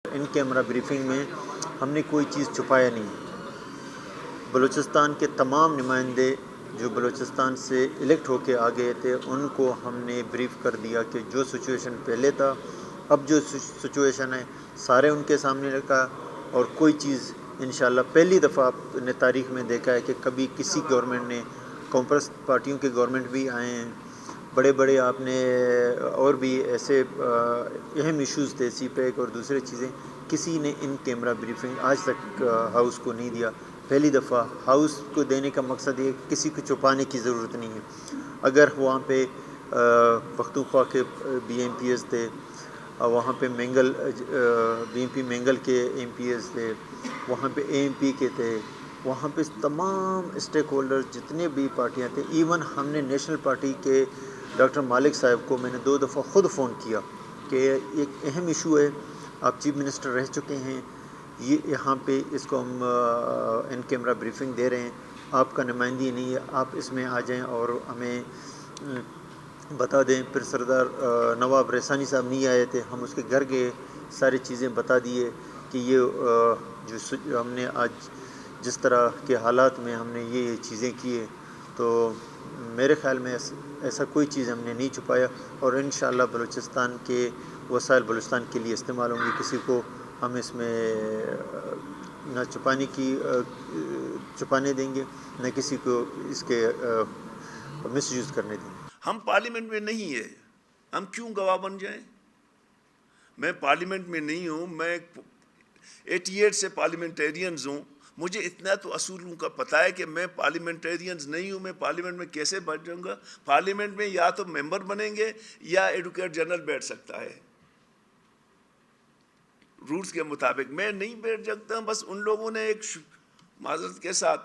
ان camera briefing میں ہم نے کوئی چیز چھپایا نہیں۔ بلوچستان کے تمام نمائندے جو بلوچستان سے الیکٹ ہو کے آ گئے تھے ان کو ہم نے بریف کر دیا کہ جو سچویشن پہلے تھا اب جو سچویشن ہے سارے ان کے سامنے رکھا، اور کوئی چیز انشاءاللہ پہلی دفعہ آپ نے تاریخ میں دیکھا ہے کہ کبھی کسی گورنمنٹ نے، کانگریس پارٹیوں کے گورنمنٹ بھی آئے ہیں، بڑے بڑے آپ نے اور بھی ایسے اہم ایشوز تھے، سی پیک اور دوسرے چیزیں، کسی نے ان کیمرہ بریفنگ آج تک ہاؤس کو نہیں دیا۔ پہلی دفعہ ہاؤس کو دینے کا مقصد یہ کسی کو چھپانے کی ضرورت نہیں ہے۔ اگر وہاں پہ پختونخوا کے بی ایم پی ایس تھے، وہاں پہ Mengal B M P Mengal کے ایم پی ایس تھے، وہاں پہ اے ایم پی کے تھے، وہاں پہ تمام اسٹیک ہولڈر جتنے بھی پارٹیاں تھیں، ایون ہم نے نیشنل پارٹی کے ڈاکٹر مالک صاحب کو میں نے 2 دفعہ خود فون کیا کہ ایک اہم ایشو ہے، آپ چیف منسٹر رہ چکے ہیں، یہ یہاں پہ اس کو ہم ان کیمرہ بریفنگ دے رہے ہیں، آپ کا نمائندگی نہیں ہے، آپ اس میں آ جائیں اور ہمیں بتا دیں۔ پھر سردار نواب ریحسانی صاحب نہیں آئے تھے، ہم اس کے گھر گئے، ساری چیزیں بتا دیے کہ یہ جو ہم نے آج جس طرح کے حالات میں ہم نے یہ چیزیں کی ہیں، تو میرے خیال میں ایسا کوئی چیز ہم نے نہیں چھپایا، اور انشاءاللہ بلوچستان کے وسائل بلوچستان کے لیے استعمال ہوں گے، کسی کو ہم اس میں نہ چھپانے دیں گے، نہ کسی کو اس کے مس یوز کرنے دیں گے۔ ہم پارلیمنٹ میں نہیں ہے، ہم کیوں گواہ بن جائیں؟ میں پارلیمنٹ میں نہیں ہوں، میں 88 سے پارلیمنٹیرینز ہوں، مجھے اتنا تو اصولوں کا پتہ ہے کہ میں پارلیمنٹیرینز نہیں ہوں، میں پارلیمنٹ میں کیسے بیٹھ جاؤں گا؟ پارلیمنٹ میں یا تو ممبر بنیں گے یا ایڈوکیٹ جنرل بیٹھ سکتا ہے رولز کے مطابق، میں نہیں بیٹھ سکتا ہوں۔ بس ان لوگوں نے ایک معذرت کے ساتھ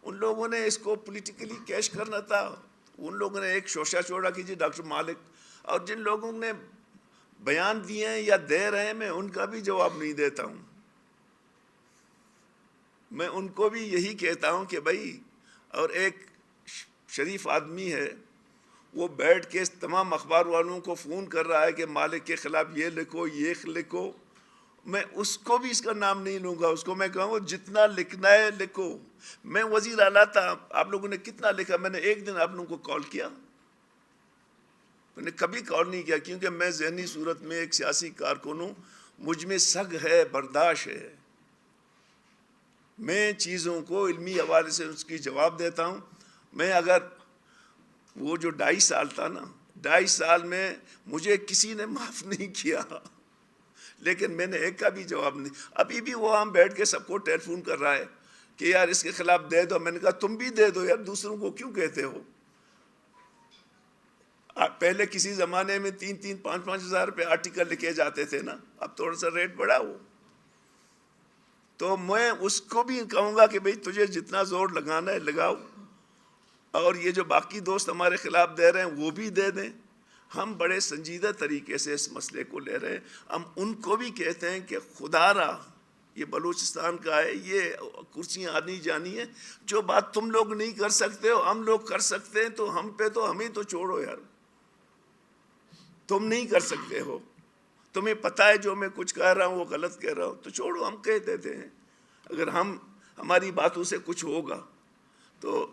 ان لوگوں نے اس کو پولیٹیکلی کیش کرنا تھا، ان لوگوں نے ایک شوشہ چھوڑا کہ جی ڈاکٹر مالک، اور جن لوگوں نے بیان دیے ہیں یا دے رہے ہیں میں ان کا بھی جواب نہیں دیتا ہوں۔ میں ان کو بھی یہی کہتا ہوں کہ بھائی، اور ایک شریف آدمی ہے وہ بیٹھ کے تمام اخبار والوں کو فون کر رہا ہے کہ مالک کے خلاف یہ لکھو یہ لکھو، میں اس کو بھی اس کا نام نہیں لوں گا، اس کو میں کہوں گا جتنا لکھنا ہے لکھو۔ میں وزیر اعلیٰ تھا، آپ لوگوں نے کتنا لکھا؟ میں نے ایک دن آپ لوگوں کو کال کیا؟ میں نے کبھی کال نہیں کیا، کیونکہ میں ذہنی صورت میں ایک سیاسی کارکن ہوں، مجھ میں سگ ہے، برداشت ہے، میں چیزوں کو علمی حوالے سے اس کی جواب دیتا ہوں۔ میں اگر وہ جو 2.5 سال تھا نا، 2.5 سال میں مجھے کسی نے معاف نہیں کیا، لیکن میں نے ایک کا بھی جواب نہیں۔ ابھی بھی وہ ہم بیٹھ کے سب کو ٹیلی فون کر رہا ہے کہ یار اس کے خلاف دے دو۔ میں نے کہا تم بھی دے دو یار، دوسروں کو کیوں کہتے ہو؟ پہلے کسی زمانے میں 3-3 5-5 ہزار روپے آرٹیکل لکھے جاتے تھے نا، اب تھوڑا سا ریٹ بڑھا ہو، تو میں اس کو بھی کہوں گا کہ بھئی تجھے جتنا زور لگانا ہے لگاؤ، اور یہ جو باقی دوست ہمارے خلاف دے رہے ہیں وہ بھی دے دیں۔ ہم بڑے سنجیدہ طریقے سے اس مسئلے کو لے رہے ہیں۔ ہم ان کو بھی کہتے ہیں کہ خدا را یہ بلوچستان کا ہے، یہ کرسیاں آنی جانی ہے، جو بات تم لوگ نہیں کر سکتے ہو ہم لوگ کر سکتے ہیں، تو ہم پہ تو ہمیں تو چھوڑو یار، تم نہیں کر سکتے ہو، تمہیں پتہ ہے جو میں کچھ کہہ رہا ہوں وہ غلط کہہ رہا ہوں، تو چھوڑو، ہم کہہ دیتے ہیں۔ اگر ہماری باتوں سے کچھ ہوگا تو